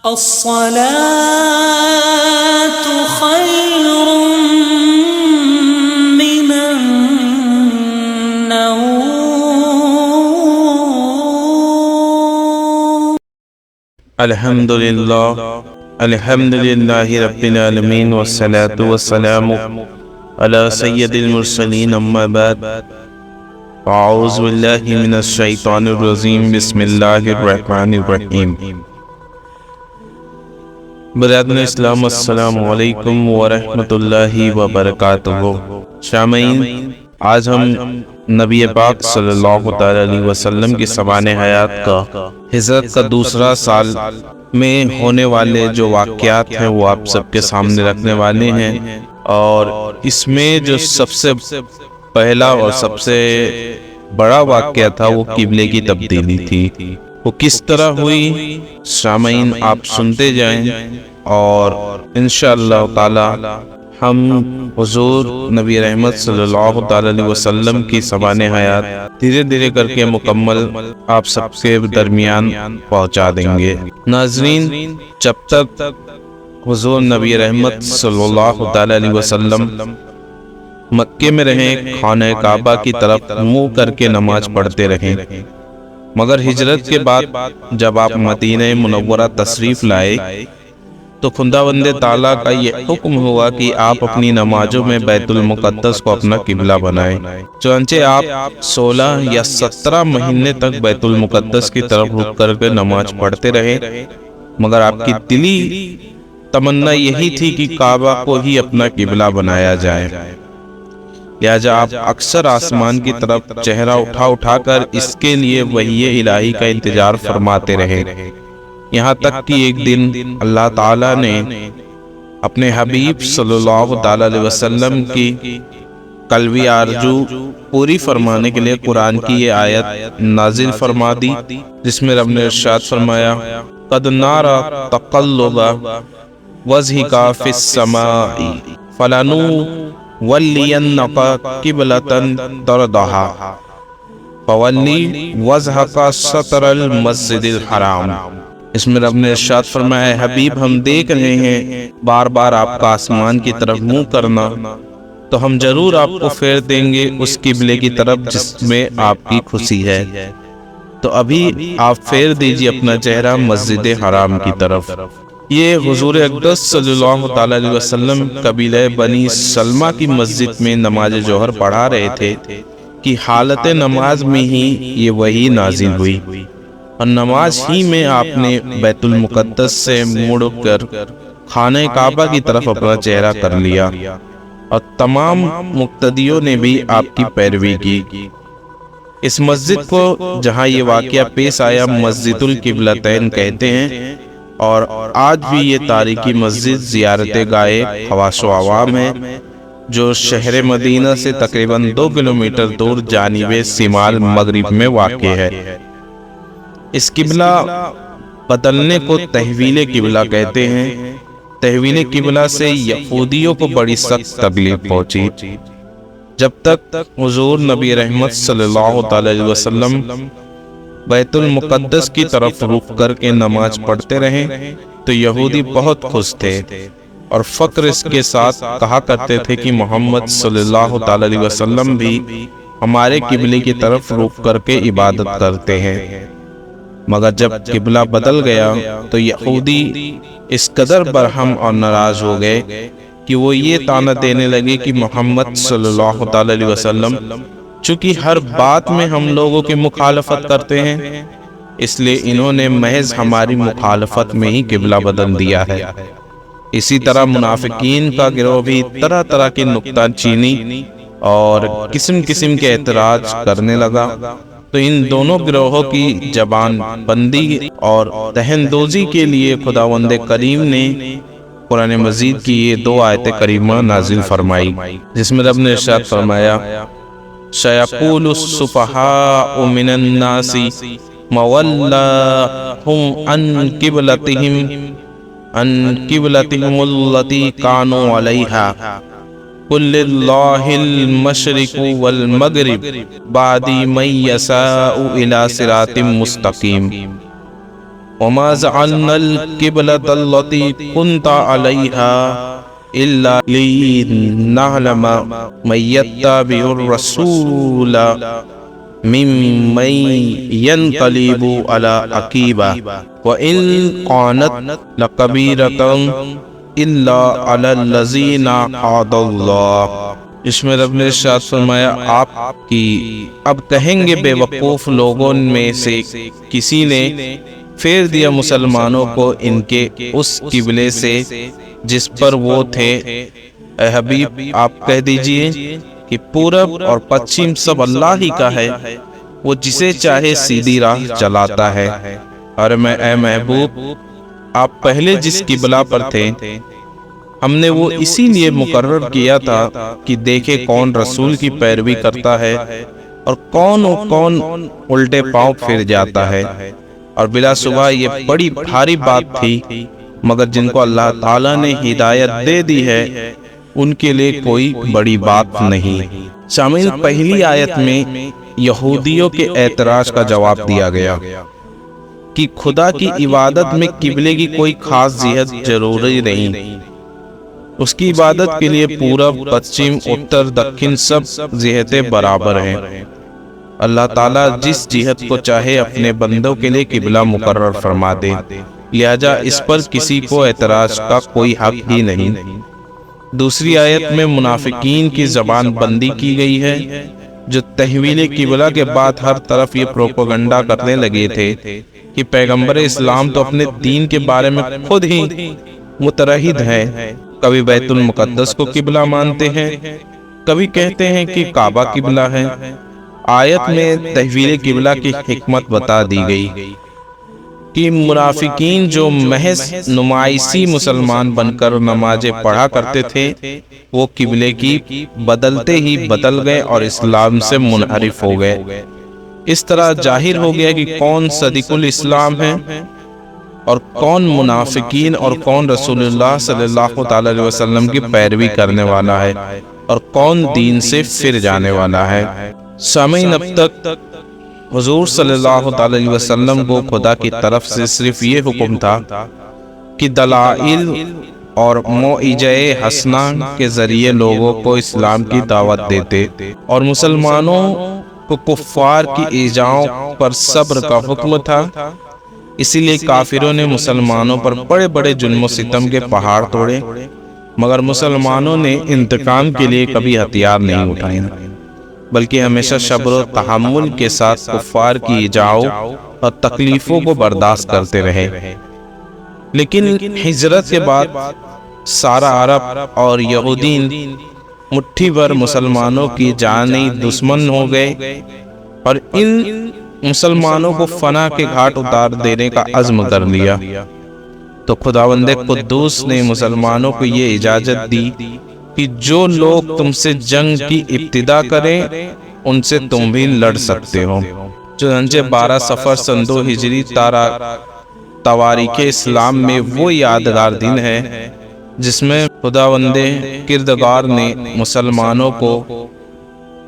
الصلاة خير من النوم. الحمد لله رب العالمين والصلاة والسلام على سيد المرسلين أما بعد أعوذ بالله من الشيطان الرجيم بسم الله الرحمن الرحيم. برادران اسلام السلام علیکم ورحمۃ اللہ وبرکاتہ. سامعین، آج ہم نبی پاک صلی اللہ تعالی علیہ وسلم کی سمان حیات کا ہجرت کا دوسرا سال میں ہونے والے جو واقعات ہیں وہ آپ سب کے سامنے رکھنے والے ہیں. اور اس میں جو سب سے پہلا اور سب سے بڑا واقعہ تھا وہ قبلے کی تبدیلی تھی. وہ کس طرح ہوئی سامعین آپ سنتے جائیں، اور انشاءاللہ تعالی ہم حضور نبی رحمت صلی اللہ تعالی علیہ وسلم کی سمان حیات دھیرے دھیرے کر کے مکمل آپ سب کے درمیان پہنچا دیں گے. ناظرین، جب تک حضور نبی رحمت صلی اللہ تعالی علیہ وسلم مکے میں رہیں، خانہ کعبہ کی طرف منہ کر کے نماز پڑھتے رہیں، مگر ہجرت کے بعد جب آپ مدینہ منورہ تشریف لائے تو خداوند تعالیٰ کا یہ حکم ہوا کہ آپ اپنی نمازوں میں بیت المقدس کو اپنا قبلہ بنائیں. چنانچہ آپ 16 یا 17 مہینے تک بیت المقدس کی طرف رک کر کے نماز پڑھتے رہے، مگر آپ کی دلی تمنا یہی تھی کہ کعبہ کو ہی اپنا قبلہ بنایا جائے. لہٰذا آپ اکثر آسمان کی طرف چہرہ اٹھا کر اس کے لیے وحی الہی کا انتظار فرماتے رہے، یہاں تک کہ ایک دن اللہ تعالیٰ نے اپنے حبیب صلی اللہ تعالی علیہ وسلم کی قلبی آرزو پوری فرمانے کے لیے قرآن کی یہ آیت نازل فرما دی، جس میں رب نے ارشاد فرمایا: قد نارا تقلب وجهك في السماء فلنولينك قبلة ترضاها فولي وجهك شطر المسجد الحرام. اس میں رب نے ارشاد فرمایا: حبیب، ہم دیکھ رہے ہیں بار بار آپ کا آسمان کی طرف منہ کرنا، تو ہم ضرور آپ کو پھیر دیں گے اس قبلے کی طرف جس میں آپ کی خوشی ہے. تو ابھی آپ پھیر دیجیے اپنا چہرہ مسجد حرام کی طرف. یہ حضور اقدس صلی اللہ تعالی علیہ وسلم قبیلہ بنی سلمہ کی مسجد میں نماز جوہر پڑھا رہے تھے کہ حالت نماز میں ہی یہ وحی نازل ہوئی، اور نماز ہی میں آپ نے بیت المقدس سے مڑ کر خانہ کعبہ کی طرف اپنا چہرہ کر لیا، اور تمام مقتدیوں نے بھی آپ کی پیروی کی. اس مسجد کو جہاں یہ واقعہ پیش آیا مسجد القبلتین کہتے ہیں، اور آج بھی یہ تاریخی مسجد زیارت گاہ خواص و عوام ہے، جو شہر مدینہ سے تقریباً 2 کلومیٹر دور جانب شمال مغرب میں واقع ہے. اس قبلہ بدلنے کو تحویل قبلہ کہتے ہیں. تحویل قبلہ سے یہودیوں کو بڑی سخت تکلیف پہنچی. جب تک حضور نبی رحمت صلی اللہ تعالی علیہ وسلم بیت المقدس کی طرف رخ کر کے نماز پڑھتے رہے تو یہودی بہت خوش تھے، اور فخر اس کے ساتھ کہا کرتے تھے کہ محمد صلی اللہ تعالی علیہ وسلم بھی ہمارے قبلے کی طرف رخ کر کے عبادت کرتے ہیں. مگر جب قبلہ بدل گیا تو یہودی اس قدر برہم اور ناراض ہو گئے کہ وہ یہ طعنہ دینے لگے کہ محمد صلی اللہ تعالی علیہ وسلم چونکہ ہر بات میں ہم لوگوں کی مخالفت کرتے ہیں، اس لیے انہوں نے محض ہماری مخالفت میں ہی قبلہ بدل دیا ہے. اسی طرح منافقین کا گروہ بھی طرح طرح کی نکتہ چینی اور قسم قسم کے اعتراض کرنے لگا. تو ان دونوں گروہوں کی زبان بندی اور دہندوزی کے لیے خداوند کریم نے قرآن مجید کی یہ 2 آیت کریمہ نازل فرمائی، جس میں رب نے ارشاد فرمایا: سَيَقُولُ السُّفَهَاءُ مِنَ النَّاسِ مَا وَلَّاهُمْ عَنْ قِبْلَتِهِمُ الَّتِي كَانُوا عَلَيْهَا قُلْ لِلَّهِ الْمَشْرِقُ وَالْمَغْرِبُ يَهْدِي مَن يَشَاءُ إِلَى صِرَاطٍ مُسْتَقِيمٍ. وما جعلنا القبلة التي كنت عليها إلا لنعلم من يتبع الرسول ممن ينقلب على عقبه وإن كانت لكبيرة إلا على الذين هدى الله۔ اس میں رب نے ارشاد فرمایا آپ کی اب کہیں گے بے وقوف لوگوں میں سے کسی نے پھیر دیا مسلمانوں کو ان کے اس قبلے سے جس پر وہ تھے۔ اے حبیب آپ کہہ دیجئے کہ پورب اور پچھم سب اللہ ہی کا ہے، وہ جسے چاہے سیدھی راہ چلاتا ہے۔ اور میں اے محبوب آپ پہلے جس قبلہ پر تھے ہم نے وہ اسی لیے مقرر کیا تھا کہ دیکھے کون رسول کی پیروی کرتا ہے اور کون الٹے پاؤں پھر جاتا ہے۔ اور بلا شبہ یہ بڑی بھاری بات تھی، مگر جن کو اللہ تعالیٰ نے ہدایت دے دی ہے ان کے لیے کوئی بڑی بات نہیں۔ سامعین، پہلی آیت میں یہودیوں کے اعتراض کا جواب دیا گیا کہ خدا کی عبادت میں قبلے کی کوئی خاص جہت ضروری نہیں، اس کی عبادت کے لیے پورب، پچھم، اتر، دکن سب جہتیں برابر ہیں۔ اللہ تعالیٰ جس جہت کو چاہے اپنے بندوں کے لیے قبلہ مقرر فرما دے، لہذا اس پر کسی کو اعتراض کا کوئی حق ہی نہیں۔ دوسری آیت میں منافقین کی زبان بندی کی گئی ہے، جو تحویل قبلہ کے بعد ہر طرف یہ پروپیگنڈا کرنے لگے تھے کہ پیغمبر اسلام تو اپنے دین کے بارے میں خود ہی مترہد ہے، کبھی بیت المقدس کو قبلہ مانتے ہیں، کبھی کہتے ہیں کہ کعبہ قبلہ ہے۔ آیت میں تحویل قبلہ کی حکمت بتا دی گئی کہ منافقین جو محض نمائشی مسلمان بن کر نمازیں پڑھا کرتے تھے وہ قبلے کی بدلتے ہی بدل گئے اور اسلام سے منحرف ہو گئے۔ اس طرح ظاہر ہو گیا کہ کون صدیق الاسلام ہے اور کون منافقین اور کون رسول اللہ صلی اللہ تعالی علیہ وسلم کی پیروی کرنے والا ہے اور کون دین سے پھر جانے والا ہے۔ سامعین، اب تک حضور صلی اللہ تعالی علیہ وسلم کو خدا کی طرف سے صرف یہ حکم تھا کہ دلائل اور موعظہ حسنہ کے ذریعے لوگوں کو اسلام کی دعوت دیتے اور مسلمانوں کو کفار کی ایذاؤں پر صبر کا حکم تھا۔ اسی لیے کافروں نے مسلمانوں پر بڑے بڑے ظلم و ستم کے پہاڑ توڑے، مگر مسلمانوں نے انتقام کے لیے کبھی ہتھیار نہیں اٹھائے، بلکہ ہمیشہ صبر و تحمل کے ساتھ کفار کی ایذاؤں اور تکلیفوں کو برداشت کرتے رہے۔ لیکن ہجرت کے بعد سارا عرب اور یہودین مٹھی بھر مسلمانوں کی جانی دشمن ہو گئے اور ان مسلمانوں کو فنا کے گھاٹ اتار دینے کا عزم کر لیا، تو خداوند قدوس نے مسلمانوں کو یہ اجازت دی کہ جو لوگ تم سے جنگ کی ابتدا کریں ان سے تم بھی لڑ سکتے ہو۔ چنانچہ 12 صفر سن 2 ہجری تواریخ اسلام میں وہ یادگار دن ہے جس میں خداوند کردگار نے مسلمانوں کو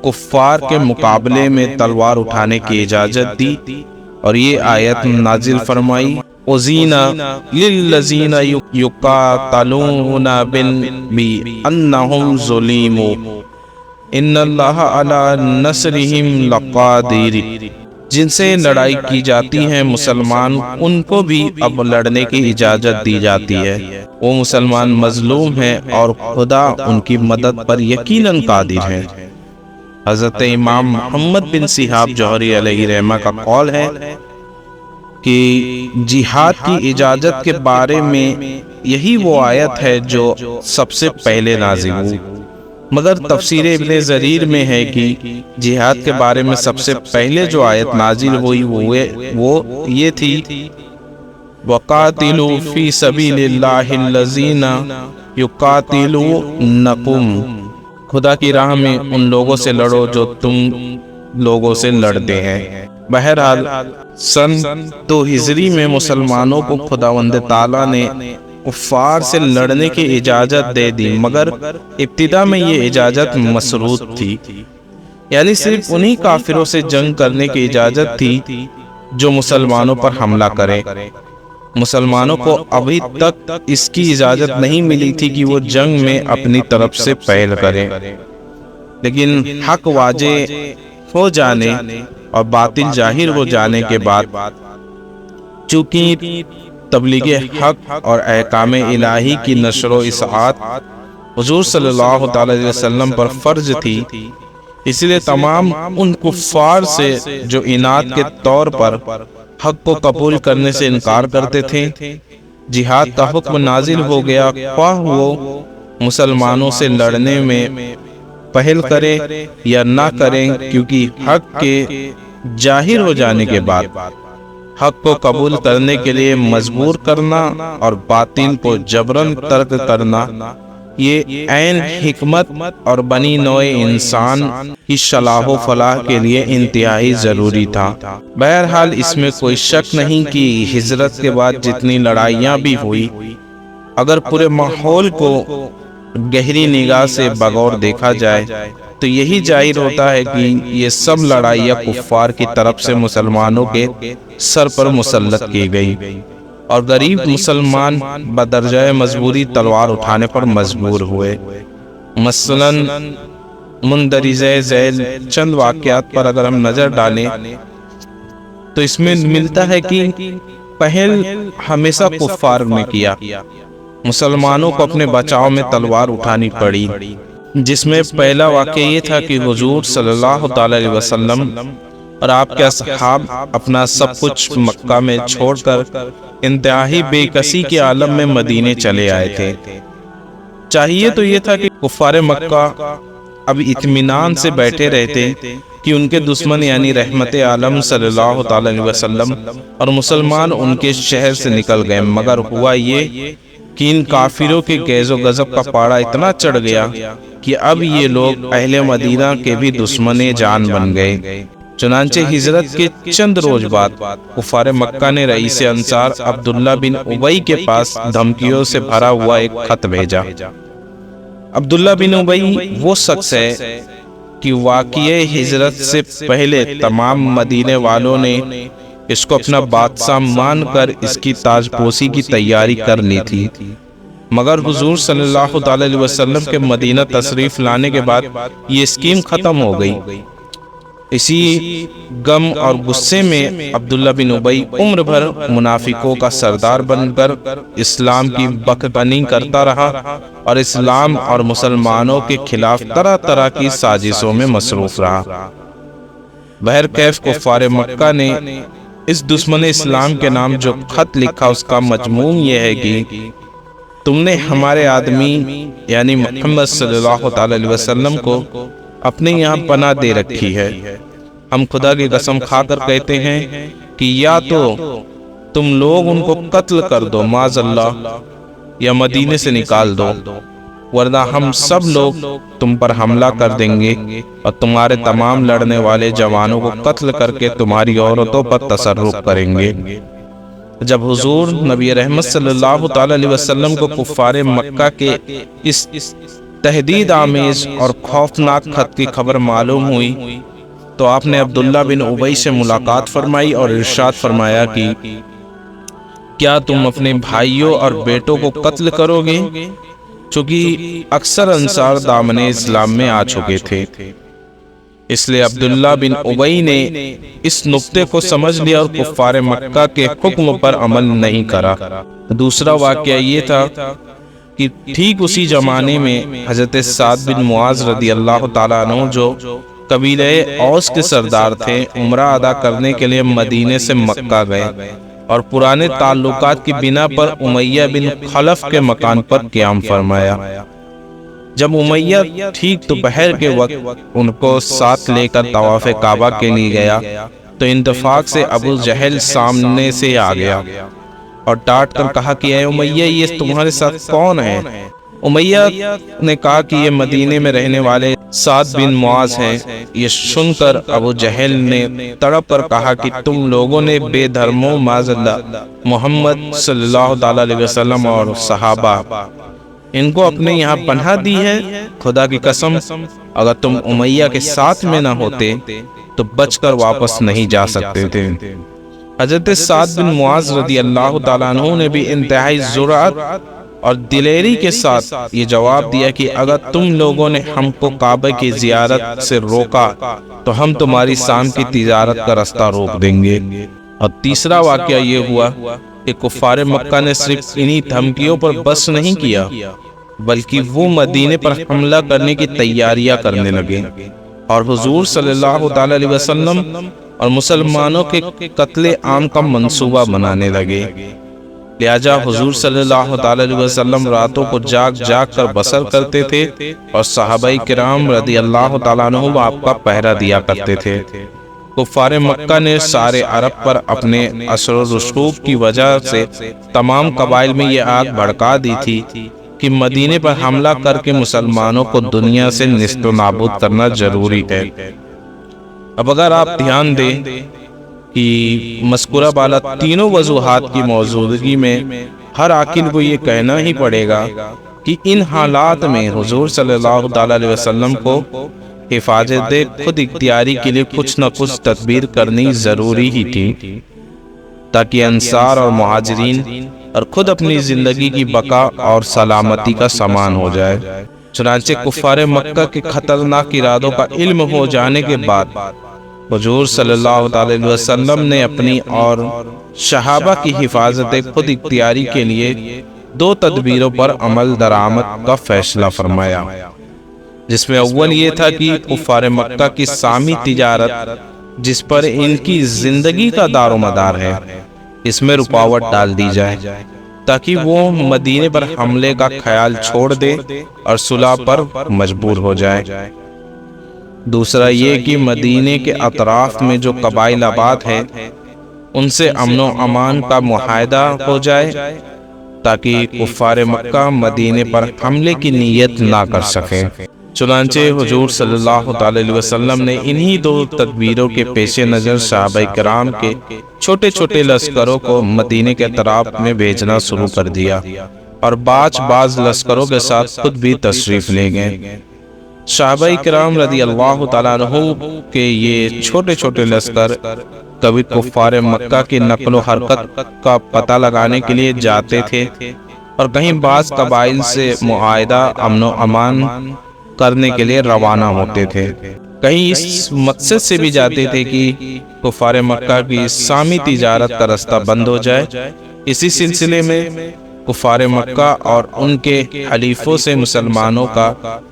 کفار کے مقابلے میں تلوار اٹھانے کی اجازت دی اور یہ آیت نازل فرمائی، اذین للذین یقاتلون بانہم ظلموا ان اللہ علی نصرہم لقادر۔ جن سے لڑائی کی جاتی ہے مسلمان ان کو بھی اب لڑنے کی اجازت دی جاتی ہے، وہ مسلمان مظلوم ہیں اور خدا ان کی مدد پر یقیناً قادر ہے۔ حضرت امام محمد بن شہاب جوہری علیہ رحمہ کا قول ہے کہ جہاد کی اجازت کے بارے میں یہی وہ آیت ہے جو سب سے پہلے نازل ہوئی، مگر تفسیر ابن جریر میں ہے کہ جہاد کے بارے میں سب سے پہلے جو آیت نازل ہوئی وہ یہ تھی، وَقَاتِلُوا فِي سَبِيلِ اللَّهِ الَّذِينَ يُقَاتِلُونَكُمْ، خدا کی راہ میں ان لوگوں سے لڑو جو تم لوگوں سے لڑتے ہیں۔ بہرحال سن 2 ہجری میں مسلمانوں کو خداوند تعالیٰ نے کفار سے لڑنے کی اجازت دے دی، مگر ابتدا میں یہ اجازت مشروط تھی، یعنی صرف انہی کافروں سے جنگ کرنے کی اجازت تھی جو مسلمانوں پر حملہ کریں، مسلمانوں کو ابھی تک اس کی اجازت نہیں ملی تھی کہ وہ جنگ میں اپنی طرف سے پہل کریں، لیکن حق واضح ہو جانے اور باطل ظاہر ہو جانے کے بعد چونکہ تبلیغ حق اور احکام الہی کی نشر و اشاعت حضور صلی اللہ تعالی علیہ وسلم پر فرض تھی، اس لیے تمام ان کفار سے جو عناد کے طور پر حق کو قبول کرنے سے انکار کرتے تھے، جہاد کا حکم نازل ہو گیا، خواہ وہ مسلمانوں سے لڑنے میں پہل کریں یا نہ کریں، کیونکہ حق کے ظاہر ہو جانے کے بعد حق کو قبول کرنے کے لیے مجبور کرنا اور باطل کو جبراً ترک کرنا یہ عین حکمت اور بنی نوع انسان کی صلاح و فلاح کے لیے انتہائی ضروری تھا۔ بہرحال اس میں کوئی شک نہیں کہ ہجرت کے بعد جتنی لڑائیاں بھی ہوئی، اگر پورے ماحول کو گہری نگاہ سے بغور دیکھا جائے تو یہی ظاہر ہوتا ہے کہ یہ سب لڑائیاں کفار کی طرف سے مسلمانوں کے سر پر مسلط کی گئی، اور غریب مسلمان بدرجہ مجبوری تلوار اٹھانے پر مجبور ہوئے۔ مثلاً مندرجہ ذیل چند واقعات پر اگر ہم نظر ڈالیں تو اس میں ملتا ہے کہ پہل ہمیشہ کفار نے کیا، مسلمانوں کو اپنے بچاؤ میں تلوار اٹھانی پڑی، جس میں پہلا واقعہ یہ تھا کہ حضور صلی اللہ تعالی علیہ وسلم اور آپ کے اصحاب اپنا سب کچھ مکہ میں چھوڑ کر انتہائی بے کسی کے عالم میں مدینے چلے آئے تھے۔ چاہیے تو یہ تھا کہ کفار مکہ اب اطمینان سے بیٹھے رہتے کہ ان کے دشمن یعنی رحمت عالم صلی اللہ تعالی علیہ وسلم اور مسلمان ان کے شہر سے نکل گئے، مگر ہوا یہ کہ ان کافروں کے غیظ و غضب کا پاڑا اتنا چڑھ گیا کہ اب یہ لوگ اہل مدینہ کے بھی دشمن جان بن گئے۔ چنانچہ ہجرت کے چند روز بعد کفار مکہ نے رئیس انصار عبداللہ بن ابی کے پاس دھمکیوں سے بھرا ہوا ایک خط بھیجا۔ عبداللہ بن ابی وہ شخص ہے کہ واقعہ ہجرت سے پہلے تمام مدینے والوں نے اس کو اپنا بادشاہ مان کر اس کی تاج پوشی کی تیاری کر لی تھی، مگر حضور صلی اللہ تعالی علیہ وسلم کے مدینہ تشریف لانے کے بعد یہ اسکیم ختم ہو گئی۔ اسی غم اور غصے میں عبداللہ بن ابی عمر بھر منافقوں کا سردار بن کر اسلام کی بکبنی کرتا رہا اور اسلام اور مسلمانوں کے خلاف طرح طرح کی سازشوں میں مصروف رہا۔ بہرکیف کفار مکہ نے اس دشمن اسلام کے نام جو خط لکھا اس کا مضمون یہ ہے کہ تم نے ہمارے آدمی یعنی محمد صلی اللہ تعالی علیہ وسلم کو اپنے یہاں پناہ دے رکھی ہے، ہم خدا کی قسم کھا کر کہتے ہیں کہ یا تو تم لوگ ان کو قتل کر دو معاذ اللہ، یا مدینے سے نکال دو، ورنہ ہم سب لوگ تم پر حملہ کر دیں گے اور تمہارے تمام لڑنے والے جوانوں کو قتل کر کے تمہاری عورتوں پر تصرف کریں گے۔ جب حضور نبی رحمت صلی اللہ تعالی علیہ وسلم کو کفار مکہ کے اس تہدید آمیز اور خوفناک خط کی خبر معلوم ہوئی تو آپ نے عبداللہ بن ابی سے ملاقات فرمائی اور ارشاد فرمایا کہ کیا تم اپنے بھائیوں اور بیٹوں کو قتل کرو گے؟ چونکہ اکثر انصار دامن اسلام میں آ چکے تھے، اس لیے عبداللہ بن ابی نے اس نقطے کو سمجھ لیا اور کفار مکہ کے حکم پر عمل نہیں کرا۔ دوسرا واقعہ یہ تھا کہ ٹھیک اسی زمانے میں حضرت سعد بن معاذ رضی اللہ تعالیٰ عنہ جو قبیلہ اوس کے سردار تھے، عمرہ ادا کرنے کے لیے مدینے سے مکہ گئے اور پرانے تعلقات کی بنا پر امیہ بن خلف کے مکان پر قیام فرمایا۔ جب امیہ ٹھیک دوپہر کے وقت ان کو ساتھ لے کر طواف کعبہ کے لیے گیا تو اتفاق سے ابو جہل سامنے سے آ گیا اور ڈانٹ کر کہا کہ اے امیہ یہ تمہارے ساتھ کون ہے؟ امیہ نے کہا کہ یہ مدینے میں رہنے والے سعد بن معاذ ہیں۔ یہ سن کر ابو جہل نے تڑپ کر کہا کہ تم لوگوں نے بے دھرموں معاذ اللہ محمد صلی اللہ تعالی علیہ وسلم اور صحابہ ان کو اپنے یہاں پناہ دی ہے، خدا کی قسم اگر تم امیہ کے ساتھ میں نہ ہوتے تو بچ کر واپس نہیں جا سکتے تھے۔ حضرت سعد بن معاذ رضی اللہ تعالیٰ عنہ نے بھی انتہائی جرأت اور دلیری کے ساتھ یہ جواب دیا کہ اگر تم لوگوں نے ہم کو کعبہ کی زیارت سے روکا تو ہم تمہاری شام کی تجارت کا رستہ روک دیں گے۔ اور تیسرا واقعہ یہ ہوا کہ کفار مکہ نے صرف انہی دھمکیوں پر بس نہیں کیا بلکہ وہ مدینے پر حملہ کرنے کی تیاریاں کرنے لگے اور حضور صلی اللہ تعالی علیہ وسلم اور مسلمانوں کے قتل عام کا منصوبہ بنانے لگے۔ لہذا حضور صلی اللہ تعالی علیہ وسلم راتوں کو جاگ جاگ کر بسر کرتے تھے اور صحابہ کرام رضی اللہ تعالیٰ عنہ آپ کا پہرا دیا کرتے تھے۔ کفار مکہ نے سارے عرب پر اپنے اثر و رسوخ کی وجہ سے تمام قبائل میں یہ آگ بھڑکا دی تھی کہ مدینے پر حملہ کر کے مسلمانوں کو دنیا سے نیست و نابود کرنا ضروری ہے۔ اب اگر آپ دھیان دیں کہ مذکورہ بالا تینوں وجوہات کی موجودگی میں ہر عاقل کو یہ کہنا ہی پڑے گا کہ ان حالات میں حضور صلی اللہ تعالی علیہ وسلم کو حفاظت خود اختیاری کے لیے کچھ نہ کچھ تدبیر کرنی ضروری ہی تھی تاکہ انصار اور مہاجرین اور خود اپنی زندگی کی بقا اور سلامتی کا سامان ہو جائے۔ چنانچہ کفار مکہ کے خطرناک ارادوں کا علم ہو جانے کے بعد حضور صلی اللہ تعالی علیہ وسلم نے اپنی اور صحابہ کی حفاظت خود اختیاری کے لیے دو تدبیروں پر عمل درآمد کا فیصلہ فرمایا، جس میں اول یہ تھا کہ کفار مکہ کی سامی تجارت جس پر ان کی زندگی کا دار و مدار ہے اس میں رکاوٹ ڈال دی جائے تاکہ وہ مدینے پر حملے کا خیال چھوڑ دے اور صلح پر مجبور ہو جائے۔ دوسرا یہ کہ مدینے کے اطراف میں جو قبائل آباد ہیں ان سے امن و امان کا معاہدہ ہو جائے تاکہ کفار مکہ مدینے پر حملے کی نیت نہ کر سکے۔ چنانچہ حضور صلی اللہ تعالی علیہ وسلم نے انہی دو تدبیروں کے پیش نظر صحابہ کرام کے چھوٹے چھوٹے لشکروں کو مدینے کے اطراف میں بھیجنا شروع کر دیا اور بعض لشکروں کے ساتھ خود بھی تشریف لے گئے۔ صحابہ کرام رضی اللہ تعالیٰ عنہ کے یہ چھوٹے چھوٹے لشکر کبھی کفار مکہ کی نقل و حرکت کا پتہ لگانے کے لیے جاتے تھے اور کہیں بعض قبائل سے معاہدہ امن و امان کرنے کے لیے روانہ ہوتے تھے، کہیں اس مقصد سے بھی جاتے تھے کہ کفار مکہ کی سامی تجارت کا رستہ بند ہو جائے۔ اسی سلسلے میں کفار مکہ اور ان کے حلیفوں سے مسلمانوں کا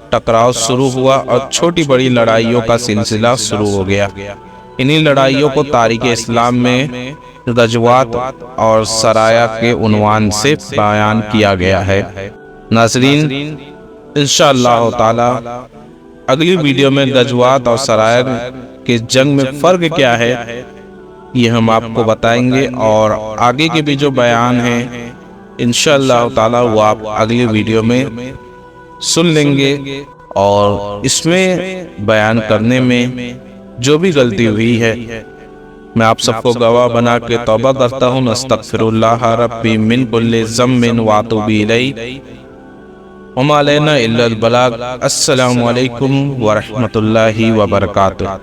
ٹکراؤ شروع ہوا اور چھوٹی بڑی لڑائیوں کا سلسلہ شروع ہو گیا۔ انہی لڑائیوں کو تاریخ اسلام میں غزوات اور سرایا کے عنوان سے بیان کیا گیا ہے۔ ناظرین، انشاءاللہ تعالی اگلی ویڈیو میں غزوات اور سرایا کے جنگ میں فرق کیا ہے یہ ہم آپ کو بتائیں گے، اور آگے کے بھی جو بیان ہیں انشاءاللہ تعالی وہ آپ اگلی ویڈیو میں سن لیں گے، اور اس میں بیان کرنے میں جو بھی غلطی ہوئی ہے میں آپ سب کو گواہ بنا کے توبہ کرتا ہوں۔ استغفر اللہ ربی من کل ذنب واتوب الیہ وما علینا الا البلاغ۔ السلام علیکم ورحمۃ اللہ وبرکاتہ۔